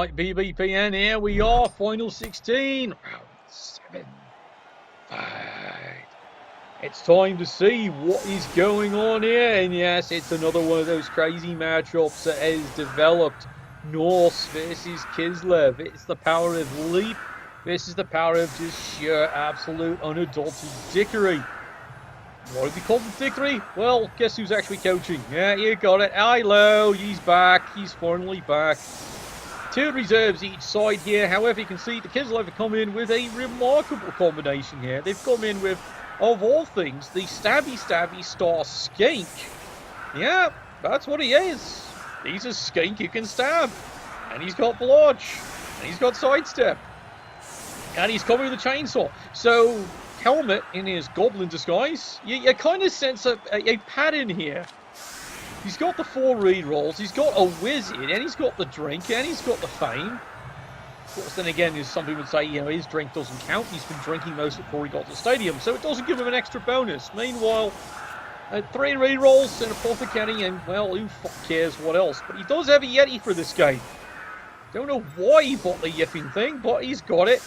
Alright, BBPN, here we are, Final 16, round 7. Fight. It's time to see what is going on here, and yes, it's another one of those crazy matchups that has developed. Norse versus Kislev. It's the power of leap versus the power of just sheer, absolute, unadulterated dickery. Why do we call it dickery? Well, guess who's actually coaching? Yeah, you got it. Hello, he's back. He's finally back. 2 reserves each side here. However, you can see the Kislev have come in with a remarkable combination here. They've come in with, of all things, the stabby star skink. Yeah, that's what he is. He's a skink who can stab. And he's got blodge. And he's got sidestep. And he's coming with a chainsaw. So, Helmet in his goblin disguise, you kind of sense a pattern here. He's got the 4 rerolls, he's got a wizard, and he's got the drink, and he's got the fame. Of course, then again, as some people would say, you know, his drink doesn't count. He's been drinking most before he got to the stadium, so it doesn't give him an extra bonus. Meanwhile, 3 rerolls and Apothecary, and, well, who fuck cares what else. But he does have a Yhenti for this game. Don't know why he bought the yiffing thing, but he's got it.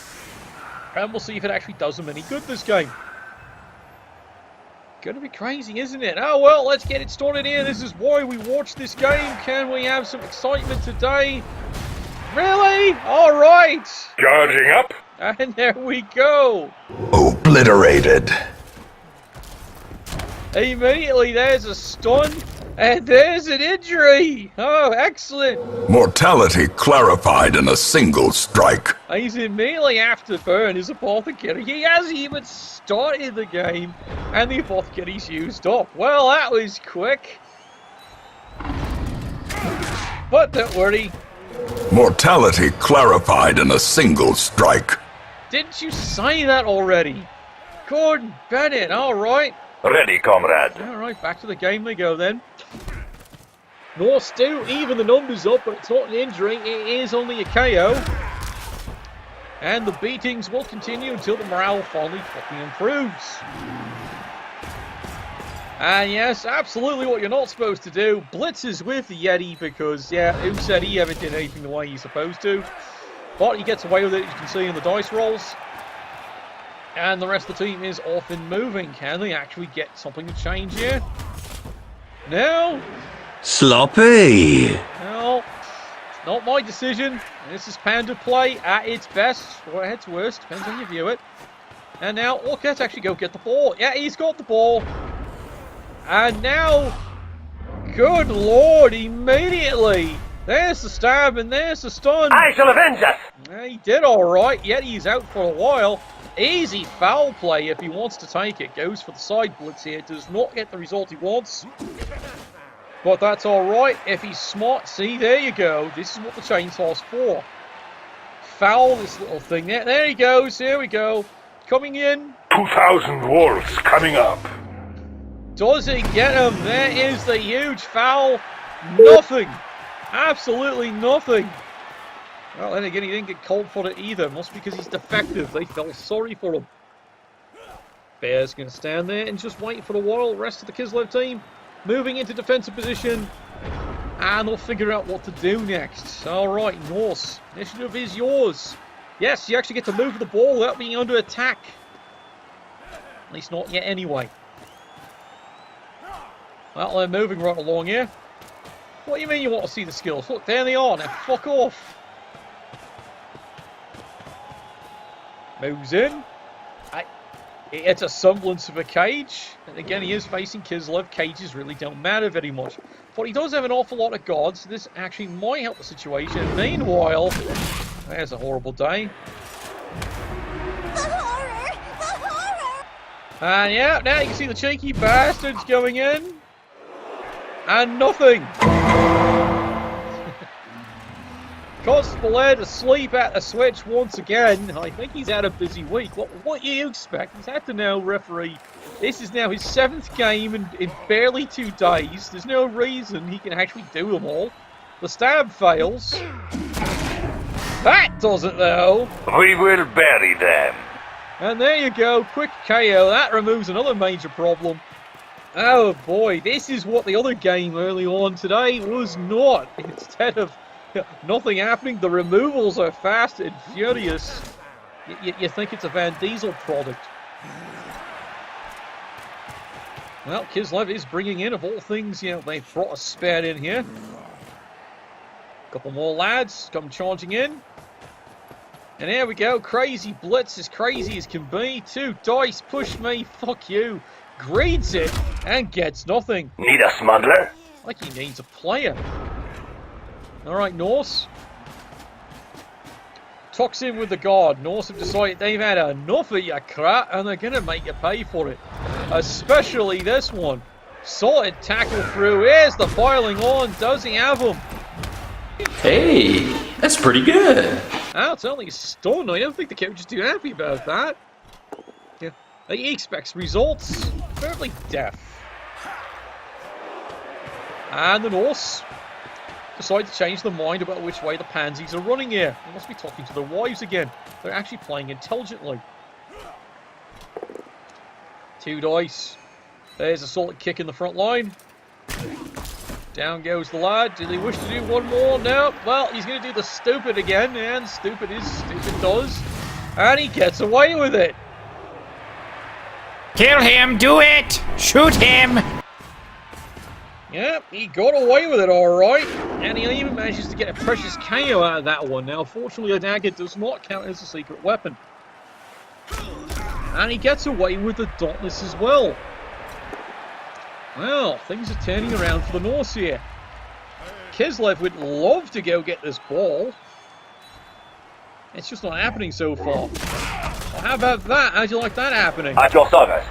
And we'll see if it actually does him any good this game. Gonna be crazy, isn't it? Oh, well, let's get it started here. This is why we watch this game. Can we have some excitement today? Really? All right. Charging up. And there we go. Obliterated. Immediately, there's a stun. And there's an injury. Oh, excellent. Mortality clarified in a single strike. He's immediately after burn his Apothecary. He hasn't even started the game, and the Apothecary's used up. Well, that was quick. But don't worry. Mortality clarified in a single strike. Didn't you say that already? Gordon Bennett, alright. Ready, comrade. Alright, back to the game they go then. Norse do even the numbers up, but it's not an injury, it is only a KO. And the beatings will continue until the morale finally fucking improves. And yes, absolutely what you're not supposed to do. Blitzes with the Yhenti because, yeah, who said he ever did anything the way he's supposed to? But he gets away with it, as you can see in the dice rolls. And the rest of the team is off and moving. Can they actually get something to change here? No. Sloppy. No. It's not my decision. This is Panda play at its best, or at its worst. Depends on you view it. And now, look, let's actually go get the ball. Yeah, he's got the ball. And now, good lord, immediately. There's the stab and there's the stun. I shall avenge us. He did alright, yet he's out for a while. Easy foul play if he wants to take it. Goes for the side blitz here. Does not get the result he wants. But that's alright if he's smart. See, there you go. This is what the chainsaw's for. Foul this little thing there. There he goes. Here we go. Coming in. 2,000 wolves coming up. Does it get him? There is the huge foul. Nothing. Absolutely nothing. Well, then again, he didn't get called for it either. Must be because he's defective. They felt sorry for him. Bear's going to stand there and just wait for the while. Rest of the Kislev team moving into defensive position. And they'll figure out what to do next. Alright, Norse. Initiative is yours. Yes, you actually get to move the ball without being under attack. At least not yet anyway. Well, they're moving right along here. What do you mean you want to see the skills? Look, there they are. Now, fuck off. Moves in. It's a semblance of a cage. And again, he is facing Kislev. Cages really don't matter very much. But he does have an awful lot of guards. So this actually might help the situation. Meanwhile, there's a horrible day. The horror! The horror! And yeah, now you can see the cheeky bastards going in. And nothing. Constable led asleep at the switch once again. I think he's had a busy week. What do you expect? He's had to now referee. This is now his 7th game in barely 2 days. There's no reason he can actually do them all. The stab fails. That does it though. We will bury them. And there you go. Quick KO. That removes another major problem. Oh boy, this is what the other game early on today was not. Instead of Nothing happening. The removals are fast and furious. You think it's a Van Diesel product. Well, Kislev is bringing in, of all things, they've brought a spare in here. Couple more lads come charging in. And here we go. Crazy blitz, as crazy as can be. 2 dice, push me, fuck you. Greens it and gets nothing. Need a smuggler? Like he needs a player. Alright, Norse. Tucks in with the guard. Norse have decided they've had enough of your crap and they're going to make you pay for it. Especially this one. Solid tackle through. Here's the piling on. Does he have him? Hey, that's pretty good. Oh, it's only a stun. I don't think the coach is too happy about that. Yeah. He expects results. Fairly deaf. And the Norse decide to change their mind about which way the pansies are running here. They must be talking to their wives again. They're actually playing intelligently. 2 dice. There's a solid kick in the front line. Down goes the lad. Do they wish to do one more? No. Well, he's going to do the stupid again. And stupid is stupid does. And he gets away with it. Kill him, do it! Shoot him! Yep, he got away with it alright. And he even manages to get a precious KO out of that one. Now, fortunately, a dagger does not count as a secret weapon. And he gets away with the Dauntless as well. Well, things are turning around for the Norse here. Kislev would love to go get this ball. It's just not happening so far. Well, how about that? How'd you like that happening? At your service.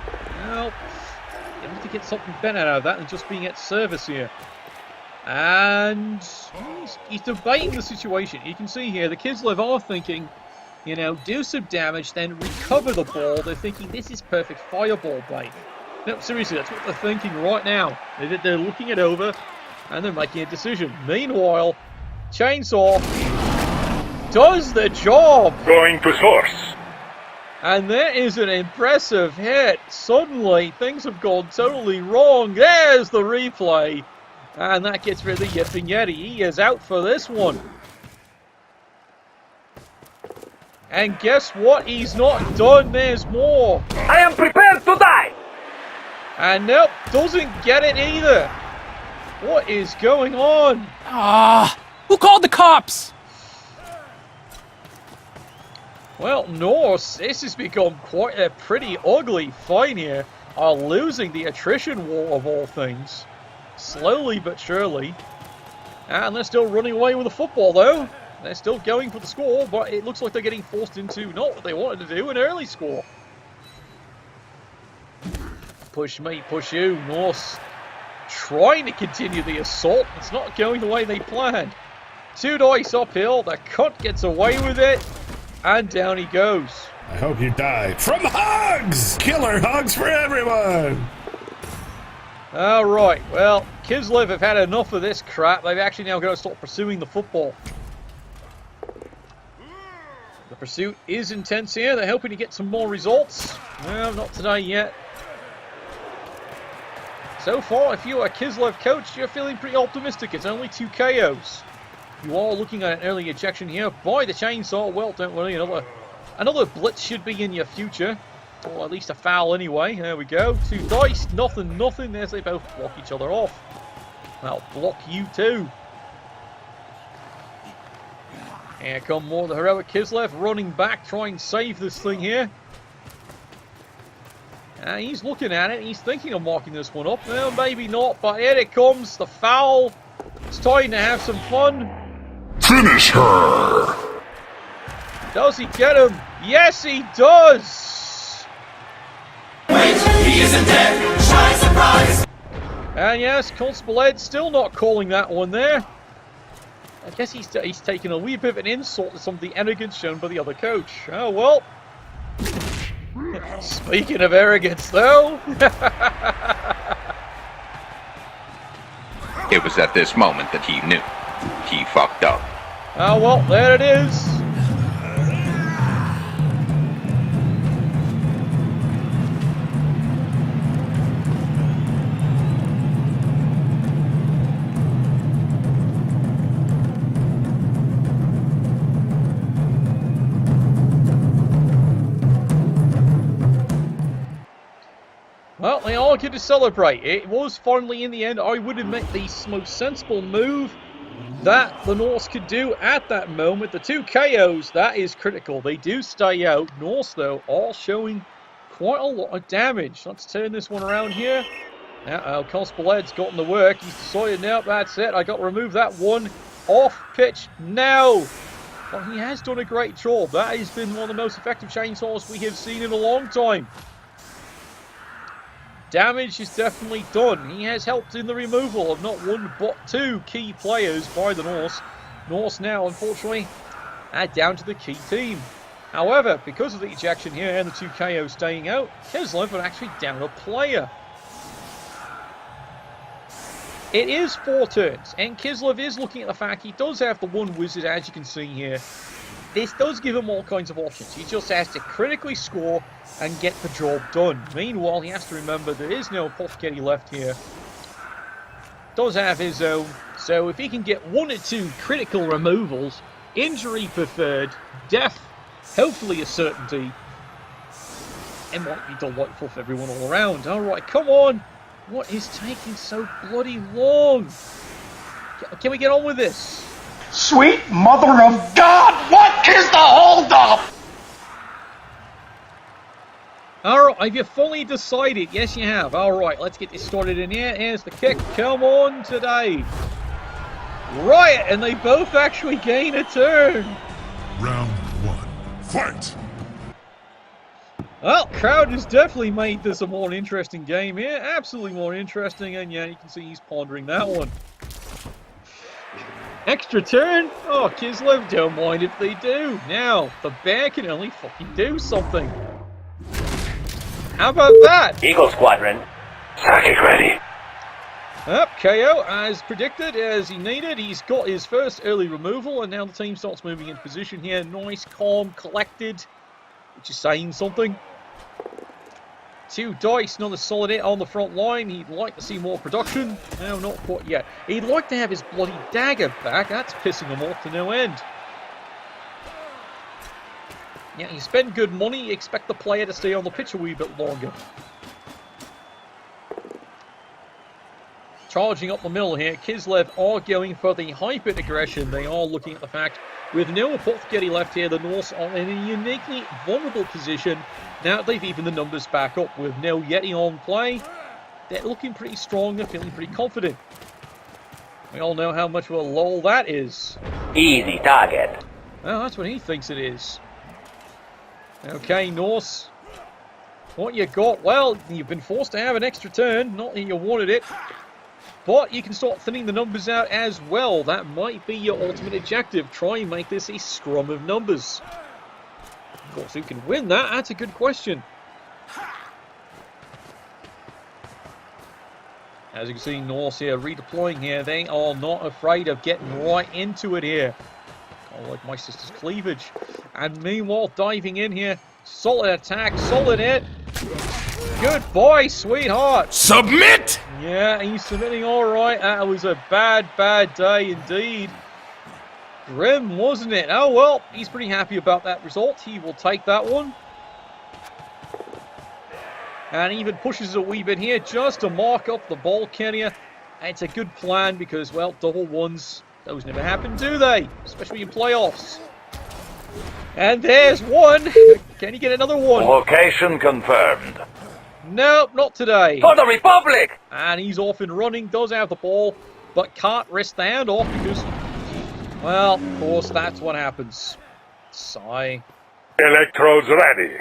Well, you have to get something better out of that than just being at service here. And he's debating the situation. You can see here, the Kislev are thinking, do some damage, then recover the ball. They're thinking this is perfect fireball bait. No, seriously, that's what they're thinking right now. They're looking it over, and they're making a decision. Meanwhile, Chainsaw does the job! Going to source. And that is an impressive hit. Suddenly, things have gone totally wrong. There's the replay. And that gets rid of Yiff and Yhenti. He is out for this one. And guess what? He's not done. There's more. I am prepared to die. And nope, doesn't get it either. What is going on? Who called the cops? Well, Norse, this has become quite a pretty ugly fight here. Are losing the attrition war of all things. Slowly but surely. And they're still running away with the football though. They're still going for the score, but it looks like they're getting forced into not what they wanted to do, an early score. Push me, push you. Norse trying to continue the assault. It's not going the way they planned. 2 dice uphill. The cunt gets away with it. And down he goes. I hope you die. From hugs! Killer hugs for everyone! Alright, well, Kislev have had enough of this crap. They've actually now got to start pursuing the football. The pursuit is intense here. They're hoping to get some more results. Well, not today yet. So far, if you're a Kislev coach, you're feeling pretty optimistic. It's only 2 KOs. You are looking at an early ejection here by the Chainsaw. Well, don't worry, another blitz should be in your future. Or at least a foul anyway. There we go. 2 dice, nothing. There's they both block each other off. I'll block you too. Here come more the heroic Kislev running back, trying to save this thing here. He's looking at it. He's thinking of marking this one up. Well, maybe not, but here it comes. The foul. It's time to have some fun. Finish her! Does he get him? Yes, he does! Wait, he isn't dead! Shy surprise! And yes, Constable Ed still not calling that one there. I guess he's taken a wee bit of an insult to some of the arrogance shown by the other coach. Oh, well. Speaking of arrogance, though. It was at this moment that he knew. He fucked up. Oh, well, there it is. they are going to celebrate. It was finally, in the end, I would admit, the most sensible move that the Norse could do at that moment. The 2 KOs, that is critical. They do stay out. Norse, though, are showing quite a lot of damage. Let's turn this one around here. Now, Cospeled's gotten the work. He's decided, now that's it. I got to remove that one off pitch now. But he has done a great job. That has been one of the most effective chainsaws we have seen in a long time. Damage is definitely done. He has helped in the removal of not one but 2 key players by the Norse. Norse now, unfortunately, are down to the key team. However, because of the ejection here and the 2 KOs staying out, Kislev are actually down a player. It is 4 turns, and Kislev is looking at the fact he does have the 1 wizard, as you can see here. This does give him all kinds of options. He just has to critically score and get the job done. Meanwhile, he has to remember there is no Apothecary left here. Does have his own, so if he can get 1 or 2 critical removals, injury preferred, death, hopefully a certainty, it might be delightful for everyone all around. Alright, come on! What is taking so bloody long? Can we get on with this? Sweet mother of God, what is the holdup? Alright, have you fully decided? Yes, you have. Alright, let's get this started in here. Here's the kick. Come on today. Right, and they both actually gain a turn. Round 1. Fight! Well, crowd has definitely made this a more interesting game here. Absolutely more interesting, and yeah, you can see he's pondering that one. Extra turn? Oh, Kislev, don't mind if they do. Now, the bear can only fucking do something. How about that? Eagle Squadron. Psychic ready. Up, KO, as predicted, as he needed. He's got his first early removal, and now the team starts moving into position here. Nice, calm, collected, which is saying something. 2 dice, another solid hit on the front line. He'd like to see more production. No, not quite yet. He'd like to have his bloody dagger back. That's pissing him off to no end. Yeah, you spend good money, you expect the player to stay on the pitch a wee bit longer. Charging up the middle here, Kislev are going for the hyper aggression. They are looking at the fact, with no Apothecary left here, the Norse are in a uniquely vulnerable position. Now they've evened the numbers back up with no Yhenti on play. They're looking pretty strong and feeling pretty confident. We all know how much of a lull that is. Easy target. Well, that's what he thinks it is. Okay, Norse. What you got? Well, you've been forced to have an extra turn. Not that you wanted it. But you can start thinning the numbers out as well. That might be your ultimate objective. Try and make this a scrum of numbers. Of course, who can win that? That's a good question. As you can see, Norse here redeploying here. They are not afraid of getting right into it here. Kind of like my sister's cleavage. And meanwhile, diving in here. Solid attack, solid hit. Goodbye, sweetheart. Submit! Yeah, he's submitting all right. That was a bad, bad day indeed. Grim, wasn't it? Oh, well, he's pretty happy about that result. He will take that one. And even pushes a wee bit here just to mark up the ball carrier. It's a good plan because, well, double ones, those never happen, do they? Especially in playoffs. And there's one. Can you get another one? Location confirmed. Nope, not today. For the Republic! And he's off and running, does have the ball, but can't risk the handoff because, well, of course, that's what happens. Sigh. Electrodes ready.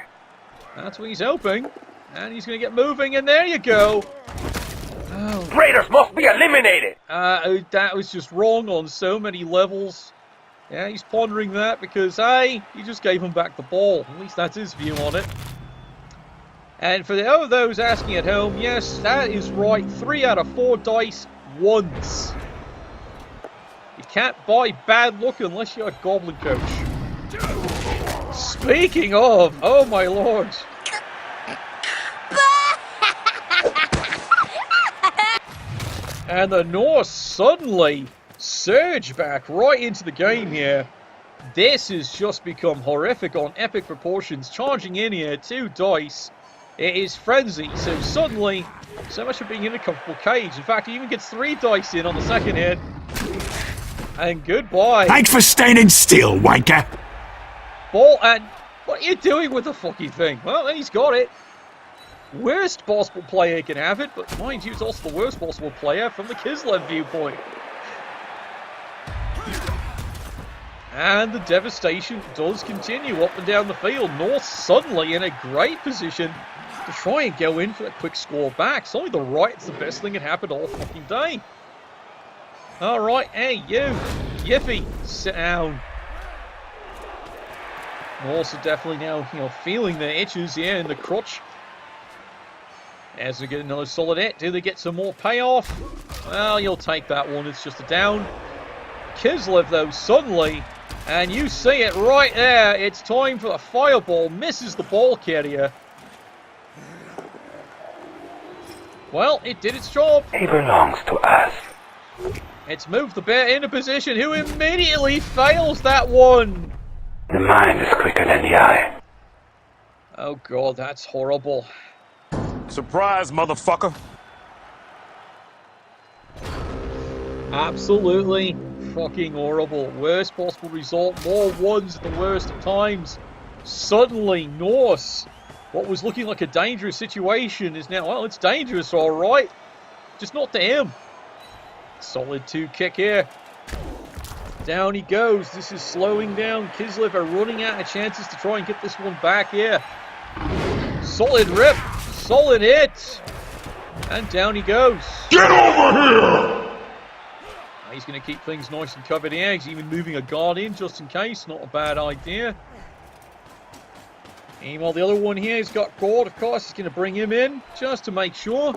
That's what he's hoping. And he's going to get moving, and there you go. Oh. Raiders must be eliminated! That was just wrong on so many levels. Yeah, he's pondering that because, hey, he just gave him back the ball. At least that's his view on it. And for those asking at home, yes, that is right. 3 out of 4 dice, once. You can't buy bad luck unless you're a goblin coach. Speaking of, oh my lord. And the Norse suddenly surge back right into the game here. This has just become horrific on epic proportions. Charging in here, 2 dice. It is frenzy. So suddenly, so much for being in a comfortable cage. In fact, he even gets 3 dice in on the second hit. And goodbye. Thanks for standing still, wanker. Ball, and what are you doing with the fucking thing? Well, he's got it. Worst possible player can have it, but mind you, it's also the worst possible player from the Kislev viewpoint. And the devastation does continue up and down the field. Norse suddenly in a great position to try and go in for a quick score back. It's only the right, it's the best thing that happened all fucking day. Alright, hey, you, Yiffy, sit down. Norse are definitely now, feeling their itches here in the crotch. As we get another solid hit, do they get some more payoff? Well, you'll take that one, it's just a down. Kislev, though, suddenly, and you see it right there, it's time for the fireball, misses the ball carrier. Well, it did its job. He belongs to us. It's moved the bear into position, who immediately fails that one. The mind is quicker than the eye. Oh god, that's horrible. Surprise, motherfucker. Absolutely fucking horrible. Worst possible result. More ones at the worst of times. Suddenly, Norse, what was looking like a dangerous situation is now, well, it's dangerous, alright. Just not to him. Solid 2 kick here. Down he goes. This is slowing down. Kislev are running out of chances to try and get this one back here. Solid rip. Solid hit. And down he goes. Get over here! He's going to keep things nice and covered here. He's even moving a guard in just in case. Not a bad idea. Meanwhile, the other one here has got Gord, of course. He's going to bring him in just to make sure.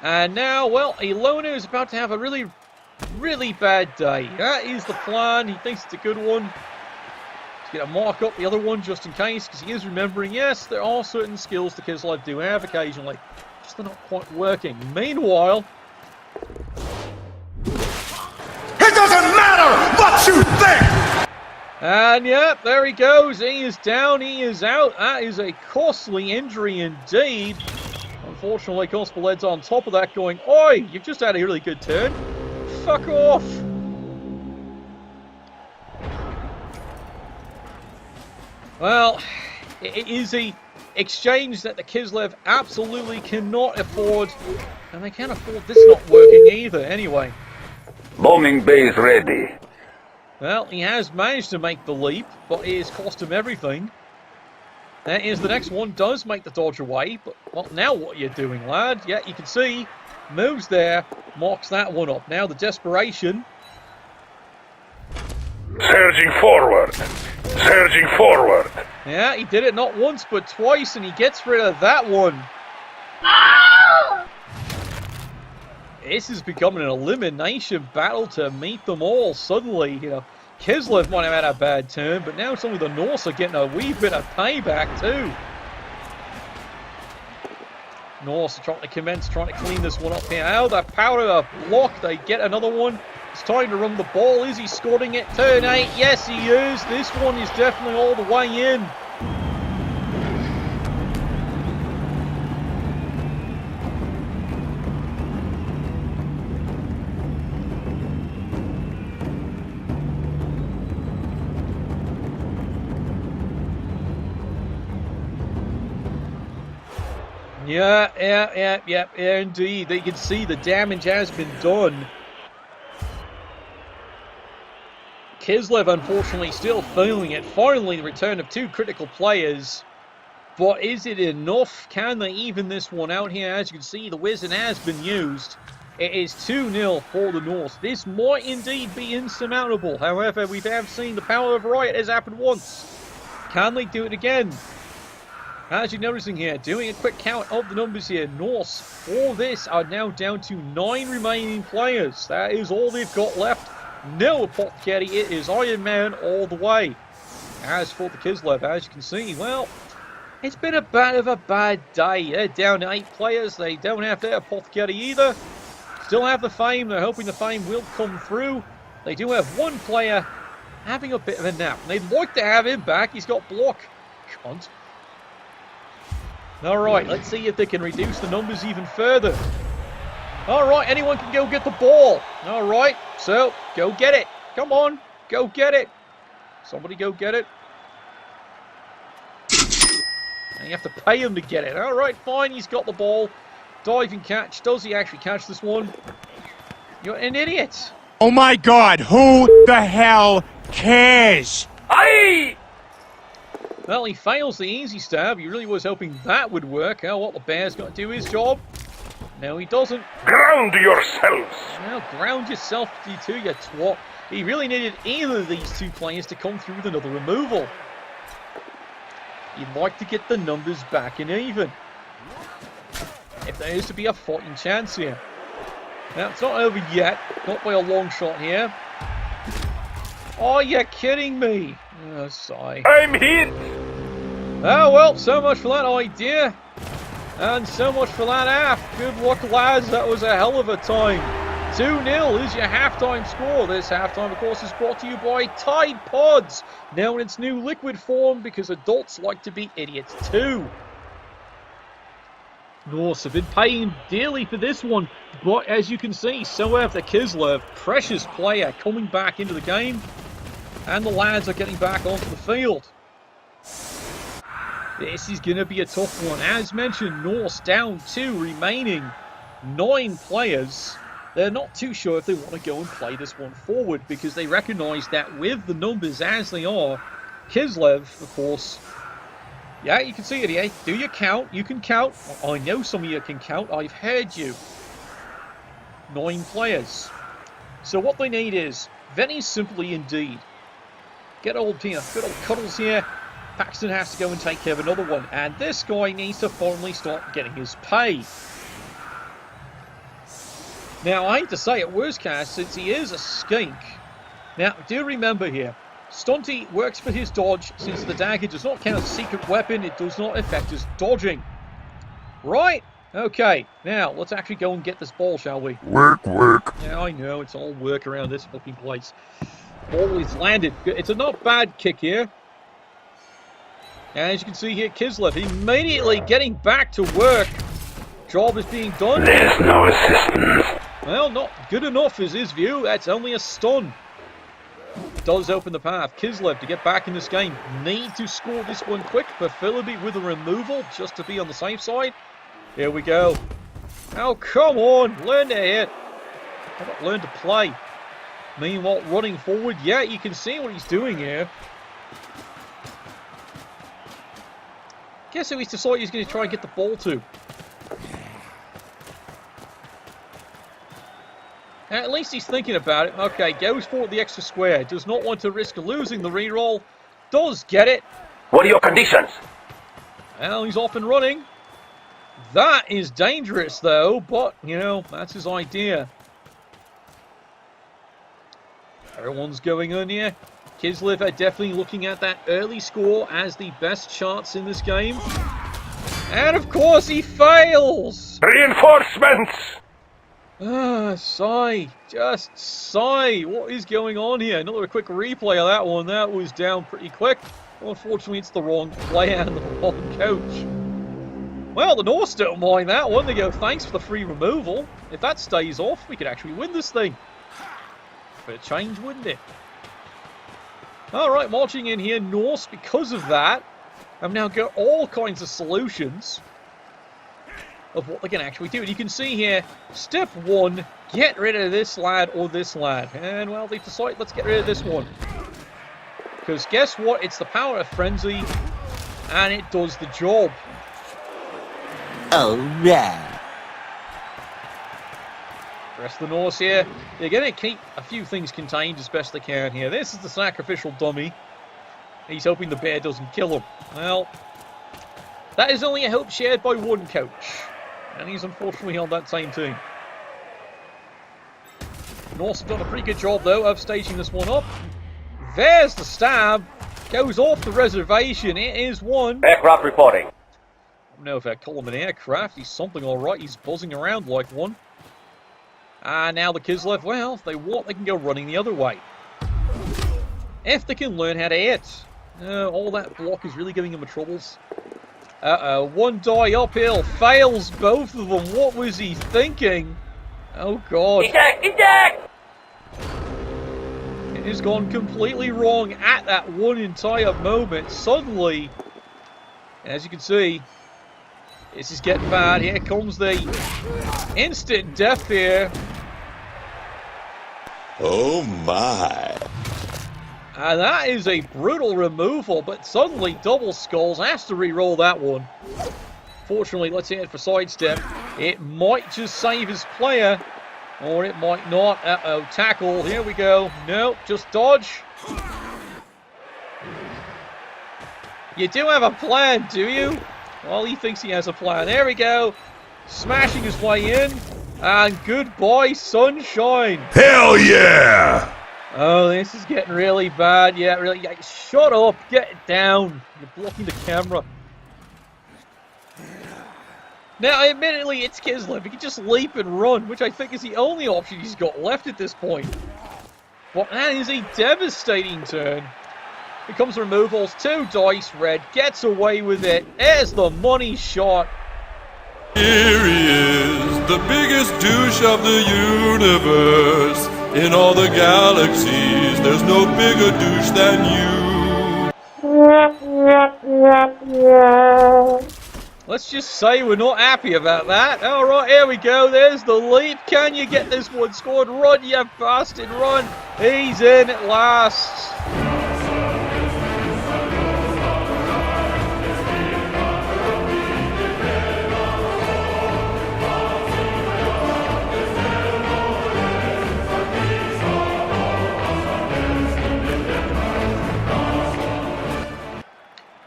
And now, well, Ilona is about to have a really, really bad day. That is the plan. He thinks it's a good one. He's going to mark up the other one just in case, because he is remembering, yes, there are certain skills the Kislev do have occasionally. Just they're not quite working. Meanwhile... It doesn't matter what you think! And yep, there he goes. He is down, he is out. That is a costly injury indeed. Unfortunately, Constable Ed's on top of that going, oi, you've just had a really good turn. Fuck off. Well, it is a exchange that the Kislev absolutely cannot afford. And they can't afford this not working either, anyway. Bombing base ready. Well, he has managed to make the leap, but it has cost him everything. That is, the next one does make the dodge away, but, well, now what are you doing, lad? Yeah, you can see, moves there, marks that one up. Now the desperation. Surging forward. Surging forward. Yeah, he did it not once, but twice, and he gets rid of that one. This is becoming an elimination battle to meet them all. Suddenly, Kislev might have had a bad turn, but now suddenly the Norse are getting a wee bit of payback too. Norse are trying to commence, trying to clean this one up here. Oh, the power of the block, they get another one. It's time to run the ball. Is he scoring it? Turn 8, yes he is. This one is definitely all the way in. Yeah, indeed. You can see the damage has been done. Kislev, unfortunately, still feeling it. Finally, the return of 2 critical players. But is it enough? Can they even this one out here? As you can see, the Wizard has been used. It is 2-0 for the Norse. This might indeed be insurmountable. However, we have seen the power of Riot has happened once. Can they do it again? As you're noticing here, doing a quick count of the numbers here, Norse, for this, are now down to 9 remaining players. That is all they've got left. No Apothecary, it is Iron Man all the way. As for the Kislev, as you can see, well, it's been a bit of a bad day. They're down to 8 players. They don't have their Apothecary either. Still have the Fame. They're hoping the Fame will come through. They do have 1 player having a bit of a nap. They'd like to have him back. He's got block. Cunt. Alright, let's see if they can reduce the numbers even further. Alright, anyone can go get the ball. Alright, so go get it. Come on, go get it. Somebody go get it. And you have to pay him to get it. Alright, fine, he's got the ball. Diving catch. Does he actually catch this one? You're an idiot. Oh my god, who the hell cares? Aye! Well, he fails the easy stab. He really was hoping that would work. Oh, what, the bear's got to do his job? No, he doesn't. Ground yourselves! Well, ground yourself, you two, you twat. He really needed either of these two players to come through with another removal. You'd like to get the numbers back in even. If there is to be a fighting chance here. Now, it's not over yet. Not by a long shot here. Oh, you're kidding me. Oh, sigh. I'm hit! Oh, well, so much for that idea. And so much for that half. Good luck, lads. That was a hell of a time. 2-0 is your halftime score. This halftime, of course, is brought to you by Tide Pods. Now in its new liquid form, because adults like to be idiots too. Norse have been paying dearly for this one, but as you can see, so have the Kislev, precious player, coming back into the game, and the lads are getting back onto the field. This is going to be a tough one. As mentioned, Norse down 2 remaining 9 players. They're not too sure if they want to go and play this one forward, because they recognise that with the numbers as they are, Kislev, of course. Yeah, you can see it here. Do you count? You can count. I know some of you can count. I've heard you. 9 players. So what they need is very simply indeed. Get old here. Good old Cuddles here. Paxton has to go and take care of another one. And this guy needs to finally start getting his pay. Now, I hate to say it, worst case, since he is a skink. Now, do remember here. Stunty works for his dodge. Since the dagger does not count as a secret weapon, it does not affect his dodging. Right? Okay. Now, let's actually go and get this ball, shall we? Work, work. Yeah, I know. It's all work around this fucking place. Ball is landed. It's a not bad kick here. And as you can see here, Kislev immediately getting back to work. Job is being done. There's no assistance. Well, not good enough is his view. That's only a stun. Does open the path. Kislev to get back in this game. Need to score this one quick. But Philippi with a removal just to be on the safe side. Here we go. Oh, come on. Learn to hit. How about learn to play? Meanwhile, running forward. Yeah, you can see what he's doing here. Guess who he's decided he's going to try and get the ball to. At least he's thinking about it. Okay, goes for the extra square. Does not want to risk losing the reroll. Does get it. What are your conditions? Well, he's off and running. That is dangerous, though. But, you know, that's his idea. Everyone's going on here. Kislev are definitely looking at that early score as the best chance in this game. And, of course, he fails. Reinforcements! Ah, sigh. Just sigh. What is going on here? Another quick replay of that one. That was down pretty quick. Unfortunately, it's the wrong player and the wrong coach. Well, the Norse don't mind that one. They go, thanks for the free removal. If that stays off, we could actually win this thing. Bit of change, wouldn't it? Alright, marching in here. Norse, because of that, have now got all kinds of solutions of what they can actually do. And you can see here, step 1, get rid of this lad or this lad. And, well, they've decided, let's get rid of this one. Because guess what? It's the power of frenzy, and it does the job. Alright. The rest of the Norse here, they're going to keep a few things contained as best they can here. This is the sacrificial dummy. He's hoping the bear doesn't kill him. Well, that is only a hope shared by one coach. And he's unfortunately on that same team. Norse have done a pretty good job, though, of staging this one up. There's the stab. Goes off the reservation. It is one. Aircraft reporting. I don't know if I call him an aircraft. He's something alright. He's buzzing around like one. And now the Kislev, well, if they want, they can go running the other way. If they can learn how to hit. All that block is really giving them troubles. Uh-oh, one die uphill, fails both of them. What was he thinking? Oh god. Eject! Eject! It has gone completely wrong at that one entire moment. Suddenly, as you can see, this is getting bad. Here comes the instant death here. Oh my. And that is a brutal removal, but suddenly Double Skulls has to re-roll that one. Fortunately, let's hit it for sidestep. It might just save his player, or it might not. Uh-oh, tackle. Here we go. Nope, just dodge. You do have a plan, do you? Well, he thinks he has a plan. There we go. Smashing his way in. And goodbye, sunshine. Hell yeah! Oh, this is getting really bad. Yeah, really. Yeah, shut up. Get it down. You're blocking the camera. Now, admittedly, it's Kislev. He can just leap and run, which I think is the only option he's got left at this point. But that is a devastating turn. Here comes removals. 2 dice. Red gets away with it. There's the money shot. Here he is, the biggest douche of the universe. In all the galaxies, there's no bigger douche than you. Let's just say we're not happy about that. Alright, here we go. There's the leap. Can you get this one scored? Run, you bastard, run. He's in at last.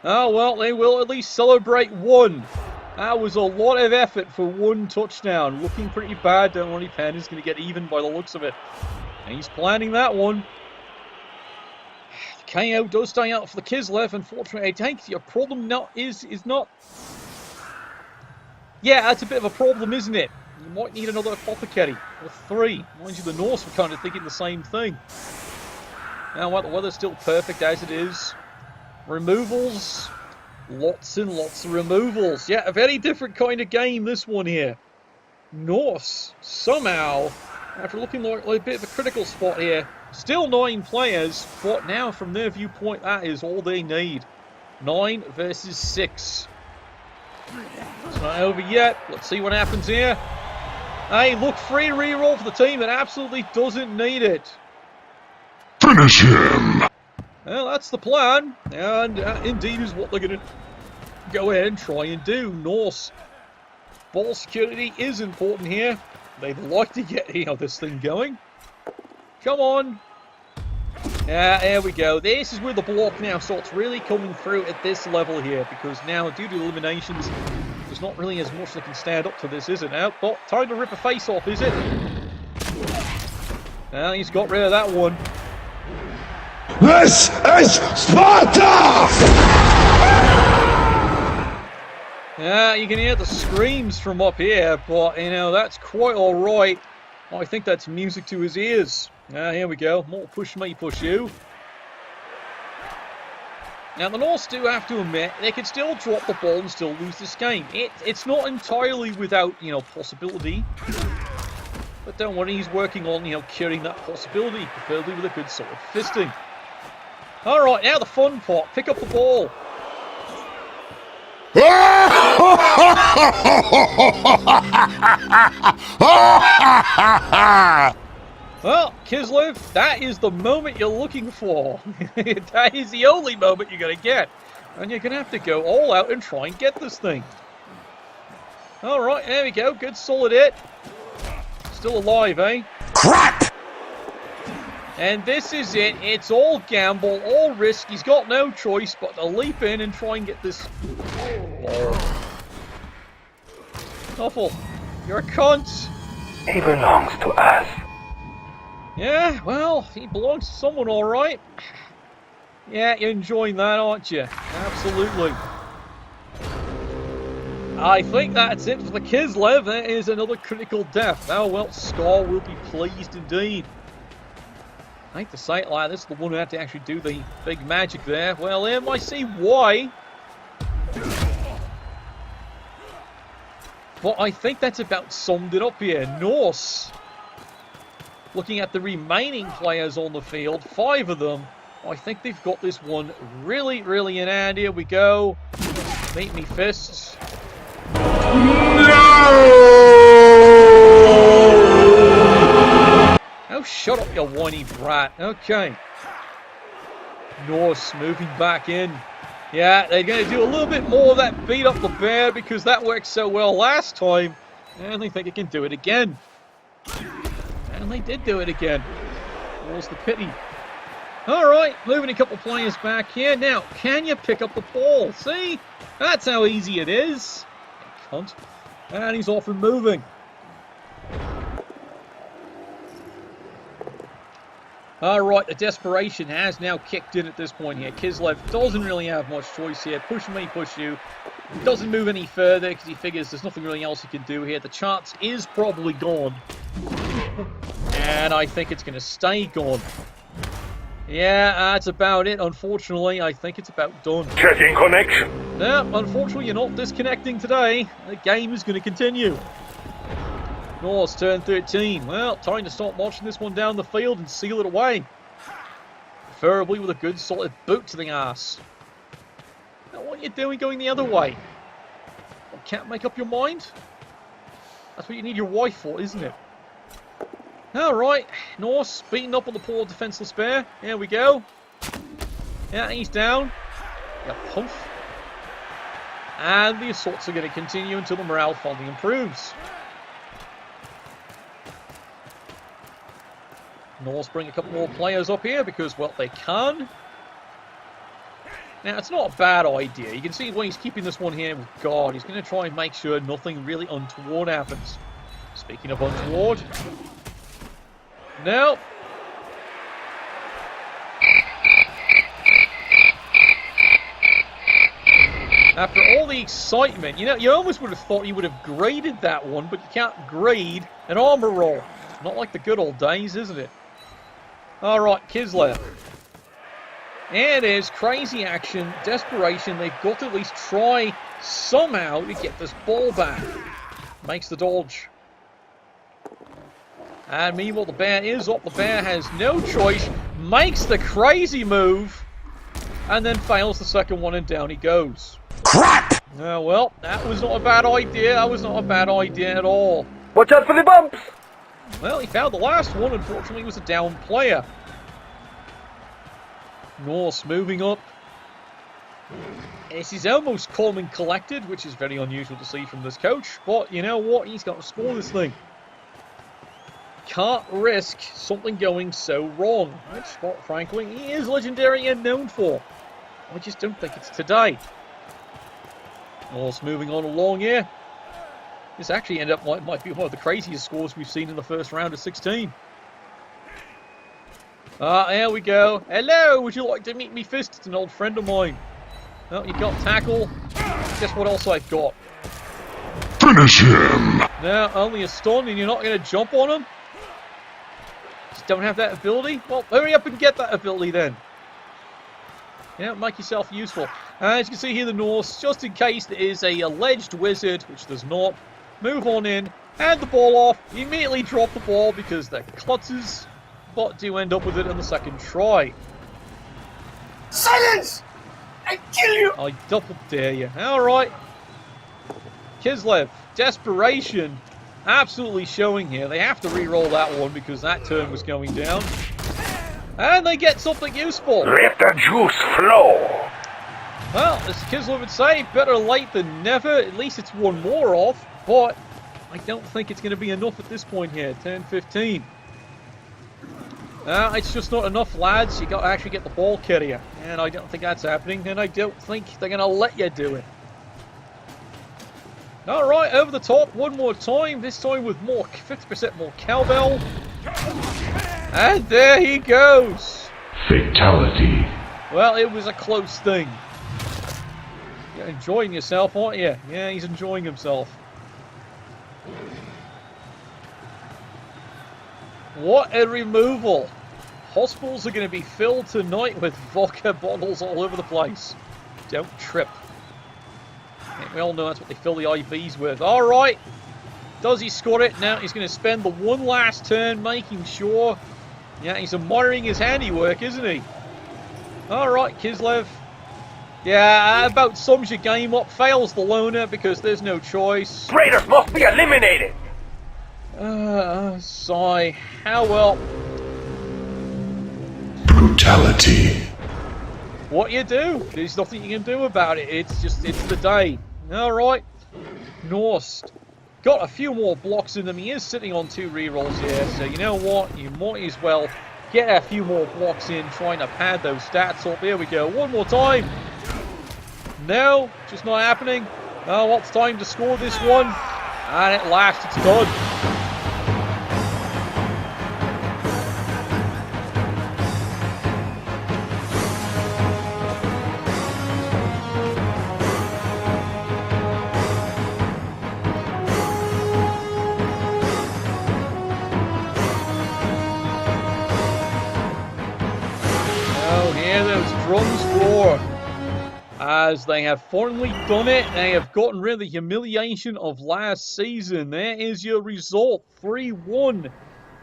Oh, well, they will at least celebrate one. That was a lot of effort for one touchdown. Looking pretty bad. Don't worry, Penn is going to get even by the looks of it. And he's planning that one. KO does die out for the Kislev. Unfortunately, I think your problem now is not... Yeah, that's a bit of a problem, isn't it? You might need another apothecary. Or 3. Mind you, the Norse were kind of thinking the same thing. Now, what, the weather's still perfect as it is. Removals, lots and lots of removals. Yeah, a very different kind of game, this one here. Norse, somehow, after looking like a bit of a critical spot here, still 9 players, but now from their viewpoint, that is all they need. 9 versus 6. It's not over yet. Let's see what happens here. Hey, look, free reroll for the team that absolutely doesn't need it. Finish him! Well, that's the plan, and indeed is what they're going to go ahead and try and do. Norse ball security is important here. They'd like to get this thing going. Come on. Yeah, there we go. This is where the block now starts really coming through at this level here, because now, due to eliminations, there's not really as much that can stand up to this, is it now? But time to rip a face off, is it? Well, he's got rid of that one. This is Sparta! Yeah, you can hear the screams from up here, but, that's quite alright. I think that's music to his ears. Here we go. More push me, push you. Now, the Norse do have to admit, they could still drop the ball and still lose this game. It's not entirely without, possibility. But don't worry, he's working on, curing that possibility, preferably with a good solid fisting. Alright, now the fun part. Pick up the ball. Well, Kislev, that is the moment you're looking for. That is the only moment you're going to get. And you're going to have to go all out and try and get this thing. Alright, there we go. Good solid hit. Still alive, eh? Crap! And this is it. It's all gamble, all risk. He's got no choice but to leap in and try and get this ball. Awful. You're a cunt. He belongs to us. Yeah, well, he belongs to someone, all right. Yeah, you're enjoying that, aren't you? Absolutely. I think that's it for the Kislev. There is another critical death. Oh, well, Scar will be pleased indeed. I hate to say it like this, the one who had to actually do the big magic there. Well, I see why. But I think that's about summed it up here. Norse, looking at the remaining players on the field, 5 of them, I think they've got this one really, really in hand. Here we go. Meet me fists. Oh, shut up, you whiny brat. Okay. Norse moving back in. Yeah, they're going to do a little bit more of that beat up the bear because that worked so well last time. And they think it can do it again. And they did do it again. What's the pity? Alright, moving a couple players back here. Now, can you pick up the ball? See? That's how easy it is. Cunt. And he's off and moving. Alright, the desperation has now kicked in at this point here. Kislev doesn't really have much choice here. Push me, push you. Doesn't move any further because he figures there's nothing really else he can do here. The chance is probably gone. And I think it's going to stay gone. Yeah, that's about it. Unfortunately, I think it's about done. Checking connection. Yeah, unfortunately, you're not disconnecting today. The game is going to continue. Norse, turn 13. Well, time to start marching this one down the field and seal it away. Preferably with a good solid boot to the ass. Now, what are you doing going the other way? You can't make up your mind? That's what you need your wife for, isn't it? Alright, Norse beating up on the poor defenseless bear. Here we go. Yeah, he's down. Yeah, pump. And the assaults are going to continue until the morale finally improves. Norse bring a couple more players up here because, well, they can. Now, it's not a bad idea. You can see when he's keeping this one here with guard, he's going to try and make sure nothing really untoward happens. Speaking of untoward... No. After all the excitement, you know, you almost would have thought you would have graded that one, but you can't grade an armor roll. Not like the good old days, isn't it? Alright, Kislev. It is crazy action, desperation. They've got to at least try somehow to get this ball back. Makes the dodge. And meanwhile, the bear is up. The bear has no choice. Makes the crazy move. And then fails the second one, and down he goes. Crap! Well, that was not a bad idea. That was not a bad idea at all. Watch out for the bumps! Well, he found the last one. Unfortunately, it was a down player. Norse moving up. This is almost calm and collected, which is very unusual to see from this coach. But you know what? He's got to score this thing. Can't risk something going so wrong, which, quite frankly, he is legendary and known for. I just don't think it's today. Norse moving on along here. This actually might be one of the craziest scores we've seen in the first round of 16. There we go. Hello, would you like to meet me fist? It's an old friend of mine. Oh, you got tackle. Guess what else I've got? Finish him! No, only a stun and you're not going to jump on him? Just don't have that ability? Well, hurry up and get that ability then. Yeah, make yourself useful. As you can see here, the Norse, just in case there is a alleged wizard, which there's not, move on in, hand the ball off, immediately drop the ball because they're klutzes, but do end up with it on the second try. Silence! I kill you! I double dare you. Alright. Kislev, desperation, absolutely showing here. They have to re-roll that one because that turn was going down. And they get something useful. Let the juice flow. Well, as Kislev would say, better late than never. At least it's one more off, but I don't think it's going to be enough at this point here. Turn 15. It's just not enough, lads. You got to actually get the ball carrier, and I don't think that's happening, and I don't think they're going to let you do it. Alright, over the top, one more time, this time with more 50% more cowbell. And there he goes! Fatality. Well, it was a close thing. You're enjoying yourself, aren't you? Yeah, he's enjoying himself. What a removal! Hospitals are going to be filled tonight with vodka bottles all over the place. Don't trip. We all know that's what they fill the IVs with. All right. Does he score it? Now he's going to spend the one last turn making sure. Yeah, he's admiring his handiwork, isn't he? All right, Kislev. Yeah, about sums your game up. Fails the loner because there's no choice. Traitors must be eliminated! Sigh. How well? Brutality. What you do? There's nothing you can do about it. It's the day. All right. Norse got a few more blocks in them. He is sitting on 2 rerolls here, so you know what? You might as well get a few more blocks in, trying to pad those stats up. Here we go. One more time. No, just not happening. Oh, well, it's time to score this one. And at last, it's done. Oh, hear those drums roar. As they have finally done it, they have gotten rid of the humiliation of last season. There is your result, 3-1.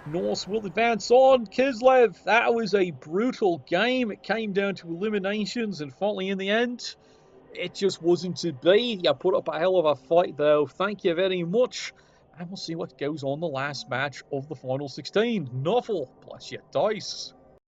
Norse will advance on. Kislev, that was a brutal game. It came down to eliminations, and finally in the end, it just wasn't to be. You put up a hell of a fight, though. Thank you very much. And we'll see what goes on the last match of the Final 16. Novel, bless your dice.